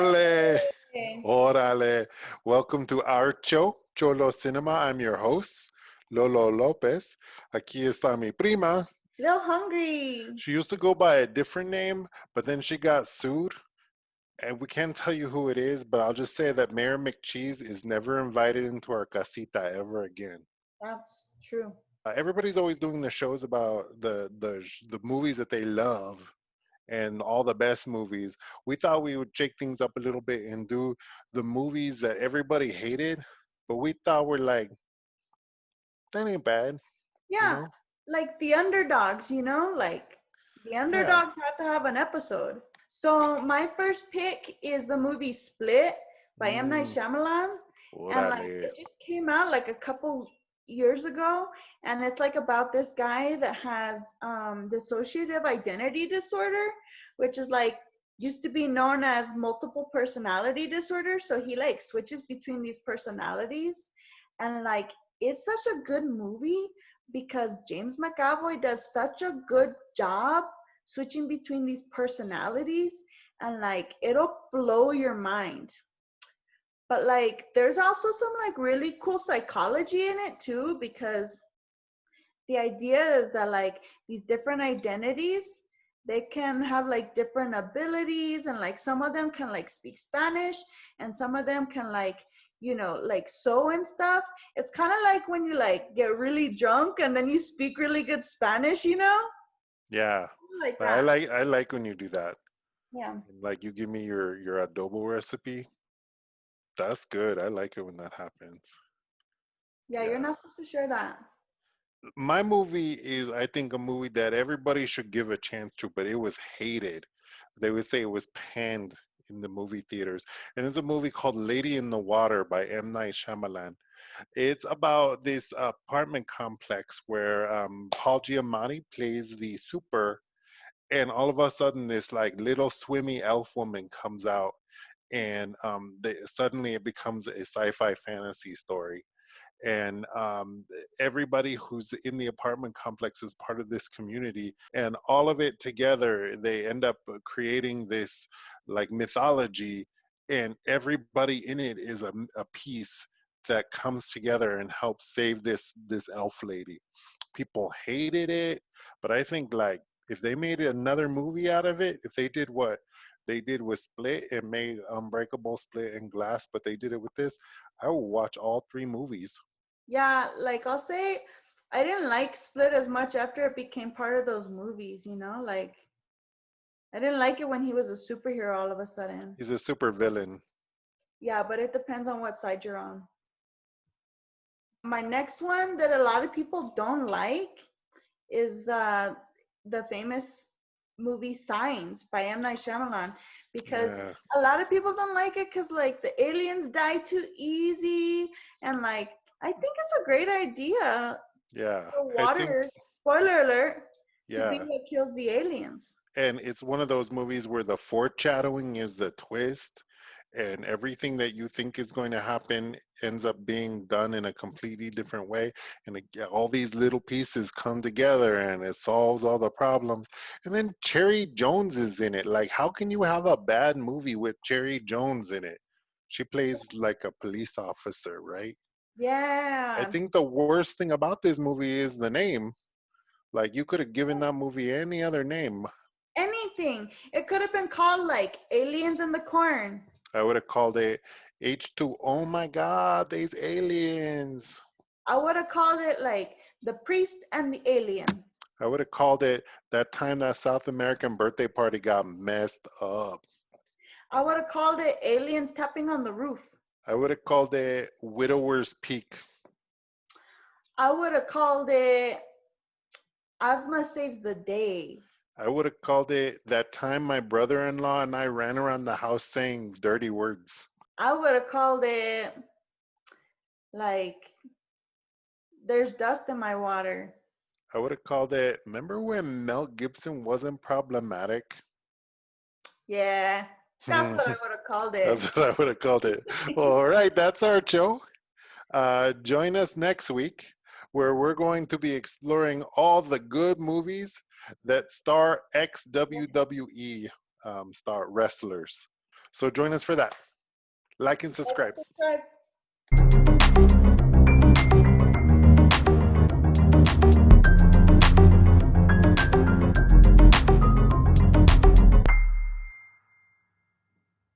Órale, Hey. órale. Welcome to our show, Cholo Cinema. I'm your host, Lolo Lopez. Aquí está mi prima. Still hungry. She used to go by a different name, but then she got sued. And we can't tell you who it is, but I'll just say that Mayor McCheese is never invited into our casita ever again. That's true. Everybody's always doing the shows about the movies that they love and all the best movies. We thought we would shake things up a little bit and do the movies that everybody hated, but we thought we're like, that ain't bad, you Yeah, know? like the underdogs, like the Yeah. underdogs have to have an episode. So my first pick is the movie Split by M. Night Mm, Shyamalan. And like órale. it just came out like a couple years ago. And it's like about this guy that has dissociative identity disorder, which is like used to be known as multiple personality disorder. So he like switches between these personalities. And like it's such a good movie because James McAvoy does such a good job switching between these personalities, and like it'll blow your mind. But like there's also some like really cool psychology in it too, because the idea is that like these different identities, they can have like different abilities, and like some of them can like speak Spanish, and some of them can like like sew and stuff. It's kind of like when you like get really drunk and then you speak really good Spanish, Yeah. like I that. like I like when you do that. Yeah. Like you give me your adobo recipe. That's good. I like it when that happens. Yeah, you're Yeah. not supposed to share that. My movie is, I think, a movie that everybody should give a chance to, but it was hated. They would say it was panned in the movie theaters. And it's a movie called Lady in the Water by M. Night Shyamalan. It's about this apartment complex where Paul Giamatti plays the super, and all of a sudden this like little swimmy elf woman comes out, and suddenly it becomes a sci-fi fantasy story, and everybody who's in the apartment complex is part of this community, and all of it together they end up creating this like mythology, and everybody in it is a piece that comes together and helps save this elf lady. People hated it, but I think like if they made another movie out of it, if they did what they did with Split and made Unbreakable, Split, and Glass, but they did it with this, I will watch all three movies. Yeah, like I'll say I didn't like Split as much after it became part of those movies, like I didn't like it when he was a superhero all of a sudden. He's a super villain. Yeah, but it depends on what side you're on. My next one that a lot of people don't like is the famous movie Signs by M. Night Shyamalan, because Yeah, a lot of people don't like it because like the aliens die too easy, and like I think it's a great idea yeah. for I think, water, spoiler alert, to be yeah. what kills the aliens. And it's one of those movies where the foreshadowing is the twist, and everything that you think is going to happen ends up being done in a completely different way. And all these little pieces come together and it solves all the problems. And then Cherry Jones is in it. Like, how can you have a bad movie with Cherry Jones in it? She plays like a police officer, right? I Yeah, think the worst thing about this movie is the name. Like, you could have given that movie any other name. anything. It could have been called like Aliens in the Corn. I would have called it H2. Oh my God, these aliens. I would have called it like The Priest and the Alien. I would have called it That Time That South American Birthday Party Got Messed Up. I would have called it Aliens Tapping on the Roof. I would have called it Widower's Peak. I would have called it Ozma Saves the Day. I would have called it That Time My Brother-in-Law and I Ran Around the House Saying Dirty Words. I would have called it like There's Dust in My Water. I would have called it, remember when Mel Gibson wasn't problematic? Yeah, that's what I would have called it. That's what I would have called it. All right, that's our show. Join us next week where we're going to be exploring all the good movies that star ex WWE star wrestlers. So join us for that. Like and Like subscribe. and subscribe.